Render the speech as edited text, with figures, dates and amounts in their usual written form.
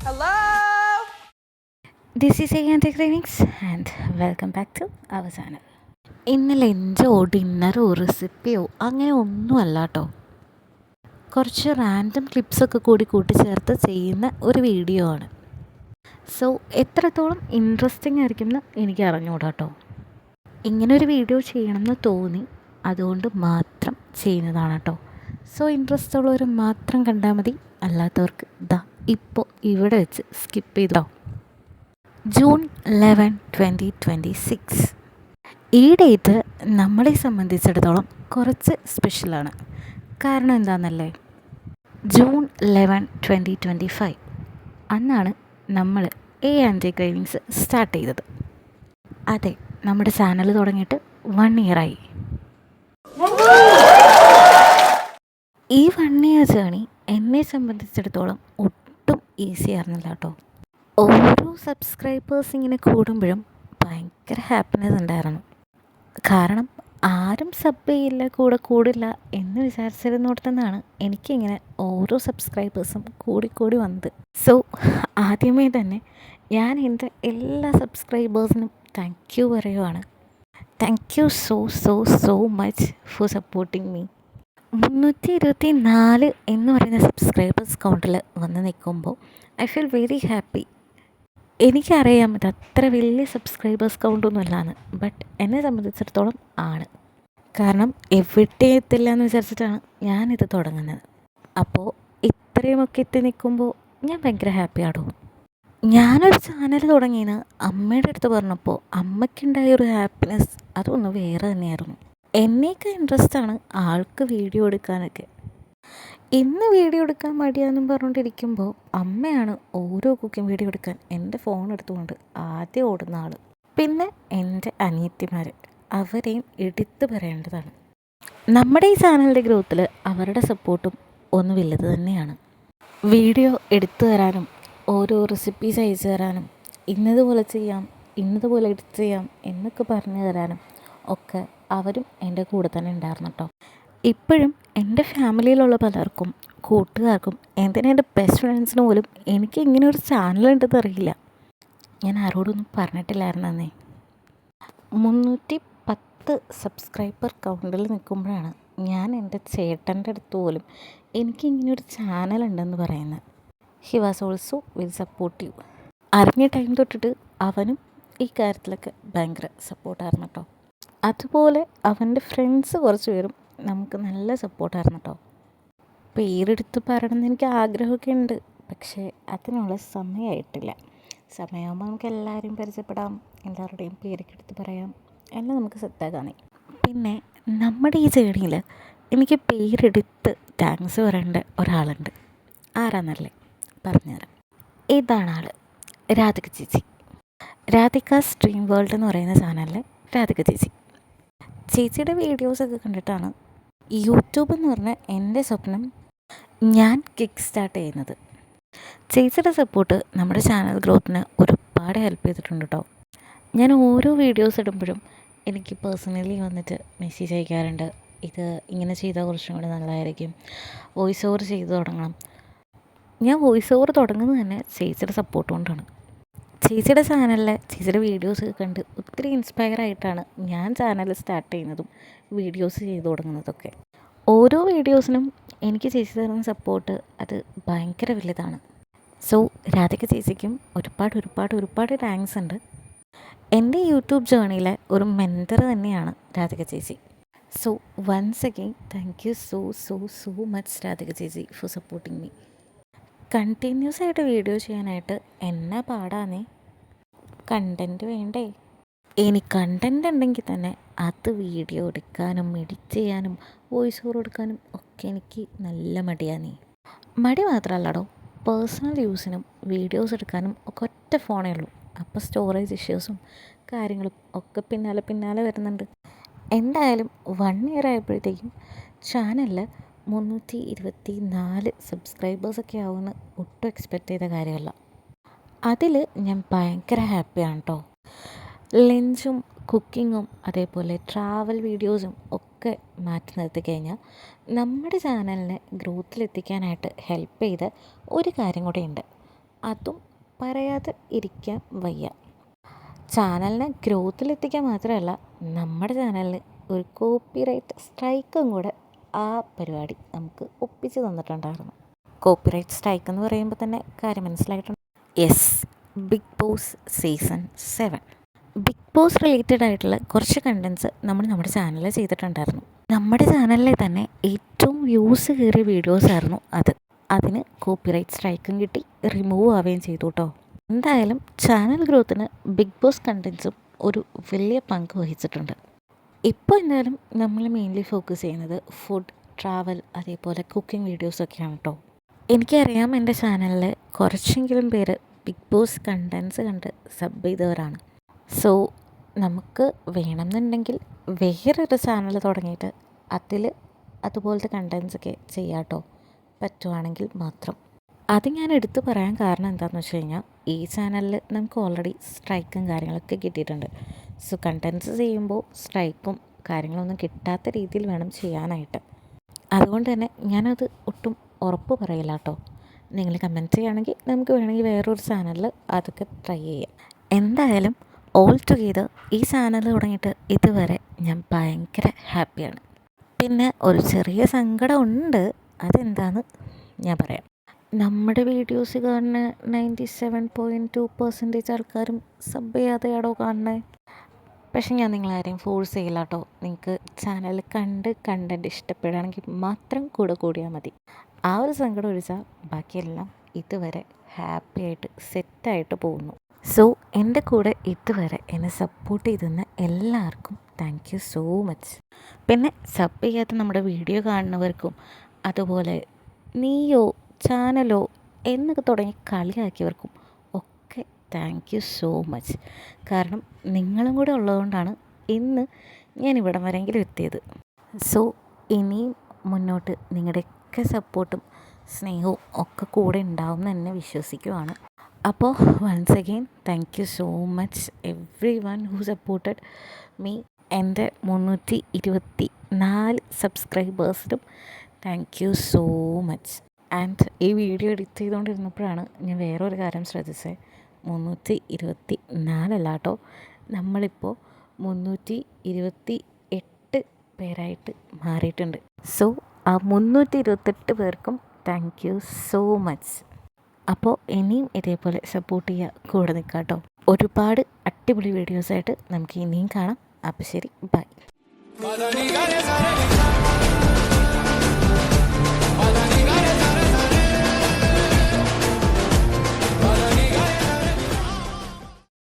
Hello? This is Ayanti Cravings and welcome back to our channel. ഇന്ന് ലഞ്ചോ ഡിന്നറോ റെസിപ്പിയോ അങ്ങനെ ഒന്നുമല്ല കേട്ടോ. കുറച്ച് റാൻഡം ക്ലിപ്സൊക്കെ കൂടി കൂട്ടിച്ചേർത്ത് ചെയ്യുന്ന ഒരു വീഡിയോ ആണ്. സോ എത്രത്തോളം ഇൻട്രസ്റ്റിംഗ് ആയിരിക്കും എന്ന് എനിക്ക് അറിഞ്ഞുകൂടാ കേട്ടോ. ഇങ്ങനൊരു വീഡിയോ ചെയ്യണമെന്ന് തോന്നി, അതുകൊണ്ട് മാത്രം ചെയ്യുന്നതാണ് കേട്ടോ. സോ ഇൻട്രസ്റ്റ് ഉള്ളവർ മാത്രം കണ്ടാൽ മതി, അല്ലാത്തവർക്ക് ഇപ്പോൾ ഇവിടെ വെച്ച് സ്കിപ്പ് ചെയ്തോ. ജൂൺ 11, 2026. ഈ ഡേറ്റ് നമ്മളെ സംബന്ധിച്ചിടത്തോളം കുറച്ച് സ്പെഷ്യലാണ്. കാരണം എന്താണെന്നല്ലേ, ജൂൺ 11, 2025 അന്നാണ് നമ്മൾ ക്രേവിങ്സ് സ്റ്റാർട്ട് ചെയ്തത്. അതെ, നമ്മുടെ ചാനൽ തുടങ്ങിയിട്ട് 1 year ആയി. ഈ 1 year ജേണി എന്നെ സംബന്ധിച്ചിടത്തോളം ഒട്ടും ഈസി ആയിരുന്നില്ല കേട്ടോ. ഓരോ സബ്സ്ക്രൈബേഴ്സ് ഇങ്ങനെ കൂടുമ്പോഴും ഭയങ്കര ഹാപ്പിനെസ് ഉണ്ടായിരുന്നു. കാരണം ആരും സബ് ചെയ്യില്ല, കൂടില്ല എന്ന് വിചാരിച്ചിരുന്നിടത്തുനിന്നാണ് എനിക്കിങ്ങനെ ഓരോ സബ്സ്ക്രൈബേഴ്സും കൂടി വന്നത്. സോ ആദ്യമേ തന്നെ ഞാൻ എൻ്റെ എല്ലാ സബ്സ്ക്രൈബേഴ്സിനും താങ്ക് യു പറയുവാണ്. Thank you so much for supporting me. 324 എന്ന് പറയുന്ന സബ്സ്ക്രൈബേഴ്സ് കൗണ്ടിൽ വന്ന് നിൽക്കുമ്പോൾ ഐ ഫീൽ വെരി ഹാപ്പി. എനിക്കറിയാം ഇത് അത്ര വലിയ സബ്സ്ക്രൈബേഴ്സ് കൗണ്ടൊന്നും അല്ലാന്ന്, ബട്ട് എന്നെ സംബന്ധിച്ചിടത്തോളം ആണ്. കാരണം എവിടെ എത്തില്ല എന്ന് വിചാരിച്ചിട്ടാണ് ഞാനിത് തുടങ്ങുന്നത്. അപ്പോൾ ഇത്രയുമൊക്കെ എത്തി നിൽക്കുമ്പോൾ ഞാൻ ഭയങ്കര ഹാപ്പിയാണോ. ഞാനൊരു ചാനൽ തുടങ്ങിയെന്ന് അമ്മയുടെ അടുത്ത് പറഞ്ഞപ്പോൾ അമ്മയ്ക്കുണ്ടായ ഒരു ഹാപ്പിനെസ് അതൊന്ന് വേറെ തന്നെയായിരുന്നു. എന്നേക്കാൾ ഇൻട്രസ്റ്റാണ് ആൾക്ക് വീഡിയോ എടുക്കാനൊക്കെ. ഇന്ന് വീഡിയോ എടുക്കാൻ മടിയാണെന്നും പറഞ്ഞുകൊണ്ടിരിക്കുമ്പോൾ അമ്മയാണ് ഓരോ കുക്കിംഗ് വീഡിയോ എടുക്കാൻ എൻ്റെ ഫോൺ എടുത്തുകൊണ്ട് ആദ്യം ഓടുന്ന ആൾ. പിന്നെ എൻ്റെ അനിയത്തിമാർ, അവരെയും എടുത്തു പറയേണ്ടതാണ്. നമ്മുടെ ഈ ചാനലിൻ്റെ ഗ്രോത്തിൽ അവരുടെ സപ്പോർട്ടും ഒന്ന് വലുത് തന്നെയാണ്. വീഡിയോ എടുത്തു തരാനും ഓരോ റെസിപ്പീസ് അയച്ചു തരാനും ഇന്നതുപോലെ ചെയ്യാം, ഇന്നതുപോലെ എഡിറ്റ് ചെയ്യാം എന്നൊക്കെ പറഞ്ഞു തരാനും ഒക്കെ അവരും എൻ്റെ കൂടെ തന്നെ ഉണ്ടായിരുന്നു കേട്ടോ. ഇപ്പോഴും എൻ്റെ ഫാമിലിയിലുള്ള പലർക്കും, കൂട്ടുകാർക്കും, എന്തിനാ എൻ്റെ ബെസ്റ്റ് ഫ്രണ്ട്സിന് പോലും എനിക്ക് ഇങ്ങനെ ഒരു ചാനലുണ്ടെന്ന് അറിയില്ല. ഞാൻ ആരോടൊന്നും പറഞ്ഞിട്ടില്ലായിരുന്നേ. 310 സബ്സ്ക്രൈബർ കൗണ്ടിൽ നിൽക്കുമ്പോഴാണ് ഞാൻ എൻ്റെ ചേട്ടൻ്റെ അടുത്ത് പോലും എനിക്കിങ്ങനെ ഒരു ചാനലുണ്ടെന്ന് പറയുന്നത്. He was also very supportive. അറിഞ്ഞ ടൈം തൊട്ടിട്ട് അവനും ഈ കാര്യത്തിലൊക്കെ ഭയങ്കര സപ്പോർട്ടായിരുന്നു കേട്ടോ. അതുപോലെ അവൻ്റെ ഫ്രണ്ട്സ് കുറച്ച് പേരും നമുക്ക് നല്ല സപ്പോർട്ടായിരുന്നു കേട്ടോ. പേരെടുത്ത് പറയണമെന്ന് എനിക്ക് ആഗ്രഹമൊക്കെ ഉണ്ട്, പക്ഷേ അതിനുള്ള സമയമായിട്ടില്ല. സമയമാകുമ്പോൾ നമുക്ക് എല്ലാവരെയും പരിചയപ്പെടാം, എല്ലാവരുടെയും പേരൊക്കെ എടുത്ത് പറയാം, എല്ലാം നമുക്ക് സെറ്റാക്കാനേ. പിന്നെ നമ്മുടെ ഈ ജേണിയിൽ എനിക്ക് പേരെടുത്ത് താങ്ക്സ് പറയേണ്ട ഒരാളുണ്ട്. ആരാന്നല്ലേ, പറഞ്ഞുതരാം. ഇതാണ് ആൾ, രാധിക ചേച്ചി. രാധിക സ്ട്രീം വേൾഡ് എന്ന് പറയുന്ന ചാനലിലെ രാധിക ചേച്ചി. ചേച്ചിയുടെ വീഡിയോസൊക്കെ കണ്ടിട്ടാണ് യൂട്യൂബ് എന്ന് പറഞ്ഞ എൻ്റെ സ്വപ്നം ഞാൻ കിക്ക് സ്റ്റാർട്ട് ചെയ്യുന്നത്. ചേച്ചിയുടെ സപ്പോർട്ട് നമ്മുടെ ചാനൽ ഗ്രോത്തിന് ഒരുപാട് ഹെൽപ്പ് ചെയ്തിട്ടുണ്ട് കേട്ടോ. ഞാൻ ഓരോ വീഡിയോസ് ഇടുമ്പോഴും എനിക്ക് പേഴ്സണലി വന്നിട്ട് മെസ്സേജ് അയക്കാറുണ്ട്, ഇത് ഇങ്ങനെ ചെയ്താൽ കുറച്ചും കൂടി നല്ലതായിരിക്കും, വോയിസ് ഓവർ ചെയ്ത് തുടങ്ങണം. ഞാൻ വോയിസ് ഓവർ തുടങ്ങുന്നത് തന്നെ ചേച്ചിയുടെ സപ്പോർട്ട് കൊണ്ടാണ്. ചേച്ചിയുടെ ചാനലിലെ ചേച്ചിയുടെ വീഡിയോസ് കണ്ട് ഒത്തിരി ഇൻസ്പയർ ആയിട്ടാണ് ഞാൻ ചാനൽ സ്റ്റാർട്ട് ചെയ്യുന്നതും വീഡിയോസ് ചെയ്തു തുടങ്ങുന്നതൊക്കെ. ഓരോ വീഡിയോസിനും എനിക്ക് ചേച്ചി തരുന്ന സപ്പോർട്ട് അത് ഭയങ്കര വലുതാണ്. സോ രാധിക ചേച്ചിക്കും ഒരുപാട് താങ്ക്സ് ഉണ്ട്. എൻ്റെ യൂട്യൂബ് ജേണിയിലെ ഒരു മെൻറ്റർ തന്നെയാണ് രാധിക ചേച്ചി. So once again thank you so much Radhika ചേച്ചി ഫോർ സപ്പോർട്ടിങ് മീ. കണ്ടിന്യൂസ് ആയിട്ട് വീഡിയോ ചെയ്യാനായിട്ട് എന്നാ പാടാന്നേ. കണ്ടൻറ്റ് വേണ്ടേ? ഇനി കണ്ടൻറ്റ് ഉണ്ടെങ്കിൽ തന്നെ അത് വീഡിയോ എടുക്കാനും എഡിറ്റ് ചെയ്യാനും വോയിസ് ഓവർ എടുക്കാനും ഒക്കെ എനിക്ക് നല്ല മടിയാണ്. മടി മാത്രമല്ലടോ, പേഴ്സണൽ യൂസിനും വീഡിയോസ് എടുക്കാനും ഒക്കെ ഒറ്റ ഫോണേ ഉള്ളൂ. അപ്പോൾ സ്റ്റോറേജ് ഇഷ്യൂസും കാര്യങ്ങളും ഒക്കെ പിന്നാലെ വരുന്നുണ്ട്. എന്തായാലും 1 year ആയപ്പോഴത്തേക്കും ചാനലിൽ 324 സബ്സ്ക്രൈബേഴ്സൊക്കെ ആവുമെന്ന് ഒട്ടും എക്സ്പെക്റ്റ് ചെയ്ത കാര്യമല്ല. അതിൽ ഞാൻ ഭയങ്കര ഹാപ്പിയാണ് കേട്ടോ. ലഞ്ചും കുക്കിങ്ങും അതേപോലെ ട്രാവൽ വീഡിയോസും ഒക്കെ മാറ്റി നിർത്തി കഴിഞ്ഞാൽ നമ്മുടെ ചാനലിനെ ഗ്രോത്തിലെത്തിക്കാനായിട്ട് ഹെൽപ്പ് ചെയ്ത ഒരു കാര്യം കൂടെ ഉണ്ട്. അതും പറയാതെ ഇരിക്കാൻ വയ്യ. ചാനലിനെ ഗ്രോത്തിലെത്തിക്കാൻ മാത്രമല്ല, നമ്മുടെ ചാനലിന് ഒരു കോപ്പിറൈറ്റ് സ്ട്രൈക്കും കൂടെ ആ പരിപാടി നമുക്ക് ഒപ്പിച്ച് തന്നിട്ടുണ്ടായിരുന്നു. കോപ്പിറൈറ്റ് സ്ട്രൈക്ക് എന്ന് പറയുമ്പോൾ തന്നെ കാര്യം മനസ്സിലായിട്ടുണ്ട്. Yes, Bigg Boss season 7. Bigg Boss related ആയിട്ടുള്ള കുറച്ച് കണ്ടൻസ് നമ്മുടെ ചാനലിൽ ചെയ്തിട്ടുണ്ടായിരുന്നു. നമ്മുടെ ചാനലിലെ തന്നെ ഏറ്റവും വ്യൂസ് കയറിയ വീഡിയോസായിരുന്നു അത്. അതിന് കോപ്പിറൈറ്റ് സ്ട്രൈക്കും കിട്ടി, റിമൂവ് ആവുകയും ചെയ്തു കേട്ടോ. എന്തായാലും ചാനൽ ഗ്രോത്തിന് ബിഗ് ബോസ് കണ്ടൻസും ഒരു വലിയ പങ്ക് വഹിച്ചിട്ടുണ്ട്. ഇപ്പോൾ എന്തായാലും നമ്മൾ മെയിൻലി ഫോക്കസ് ചെയ്യുന്നത് ഫുഡ്, ട്രാവൽ, അതേപോലെ കുക്കിംഗ് വീഡിയോസൊക്കെയാണ് കേട്ടോ. എനിക്കറിയാം എൻ്റെ ചാനലിൽ കുറച്ചെങ്കിലും പേര് ബിഗ് ബോസ് കണ്ടൻസ് കണ്ട് സബ് ചെയ്തവരാണ്. സോ നമുക്ക് വേണമെന്നുണ്ടെങ്കിൽ വേറൊരു ചാനൽ തുടങ്ങിയിട്ട് അതിൽ അതുപോലത്തെ കണ്ടൻസൊക്കെ ചെയ്യാം കേട്ടോ, പറ്റുവാണെങ്കിൽ മാത്രം. അത് ഞാൻ എടുത്തു പറയാൻ കാരണം എന്താണെന്ന് വെച്ച് കഴിഞ്ഞാൽ, ഈ ചാനലിൽ നമുക്ക് ഓൾറെഡി സ്ട്രൈക്കും കാര്യങ്ങളൊക്കെ കിട്ടിയിട്ടുണ്ട്. സോ കണ്ടൻസ് ചെയ്യുമ്പോൾ സ്ട്രൈക്കും കാര്യങ്ങളൊന്നും കിട്ടാത്ത രീതിയിൽ വേണം ചെയ്യാനായിട്ട്. അതുകൊണ്ട് തന്നെ ഞാനത് ഒട്ടും ഉറപ്പ് പറയില്ല കേട്ടോ. നിങ്ങൾ കമൻറ്റ് ചെയ്യുകയാണെങ്കിൽ നമുക്ക് വേണമെങ്കിൽ വേറൊരു ചാനലിൽ അതൊക്കെ ട്രൈ ചെയ്യാം. എന്തായാലും ഓൾ ടുഗെദർ ഈ ചാനൽ തുടങ്ങിയിട്ട് ഇതുവരെ ഞാൻ ഭയങ്കര ഹാപ്പിയാണ്. പിന്നെ ഒരു ചെറിയ സങ്കടം ഉണ്ട്, അതെന്താണെന്ന് ഞാൻ പറയാം. നമ്മുടെ വീഡിയോസ് കാണുന്ന 97.2% ആൾക്കാരും സബ് ചെയ്യാതെയാണോ കാണുന്നത്. പക്ഷെ ഞാൻ നിങ്ങളാരെയും ഫോഴ്സ് ചെയ്യില്ല കേട്ടോ. നിങ്ങൾക്ക് ചാനൽ കണ്ട് കണ്ടൻറ്റ് ഇഷ്ടപ്പെടുകയാണെങ്കിൽ മാത്രം കൂടിയാൽ മതി. ആ ഒരു സങ്കടം ഒഴിച്ചാൽ ബാക്കിയെല്ലാം ഇതുവരെ ഹാപ്പി ആയിട്ട് സെറ്റായിട്ട് പോകുന്നു. സോ എൻ്റെ കൂടെ ഇതുവരെ എന്നെ സപ്പോർട്ട് ചെയ്തെന്ന് എല്ലാവർക്കും താങ്ക് യു സോ മച്ച്. പിന്നെ സബ് ചെയ്യാത്ത നമ്മുടെ വീഡിയോ കാണുന്നവർക്കും, അതുപോലെ നീയോ ചാനലോ എന്നൊക്കെ തുടങ്ങി കളിയാക്കിയവർക്കും ഒക്കെ താങ്ക് യു സോ മച്ച്. കാരണം നിങ്ങളും കൂടെ ഉള്ളതുകൊണ്ടാണ് ഇന്ന് ഞാൻ ഇവിടം വരെയെങ്കിലും എത്തിയത്. സോ ഇനിയും മുന്നോട്ട് നിങ്ങളുടെയൊക്കെ സപ്പോർട്ടും സ്നേഹവും ഒക്കെ കൂടെ ഉണ്ടാവും എന്ന് തന്നെ വിശ്വസിക്കുവാണ്. അപ്പോൾ once again thank you so much everyone who supported me. എൻ്റെ 324 സബ്സ്ക്രൈബേഴ്സിനും thank you so much. And ഈ വീഡിയോ എഡിറ്റ് ചെയ്തുകൊണ്ടിരുന്നപ്പോഴാണ് ഞാൻ വേറൊരു കാര്യം ശ്രദ്ധിച്ചത്. 324 അല്ല കേട്ടോ, നമ്മളിപ്പോൾ 328 പേരായിട്ട് മാറിയിട്ടുണ്ട്. സോ ആ 328 പേർക്കും താങ്ക് യു സോ മച്ച്. അപ്പോൾ ഇനിയും ഇതേപോലെ സപ്പോർട്ട് ചെയ്യുക, കൂടെ നിൽക്കാം കേട്ടോ. ഒരുപാട് അടിപൊളി വീഡിയോസായിട്ട് നമുക്ക് ഇനിയും കാണാം. അപ്പോൾ ശരി, ബൈ.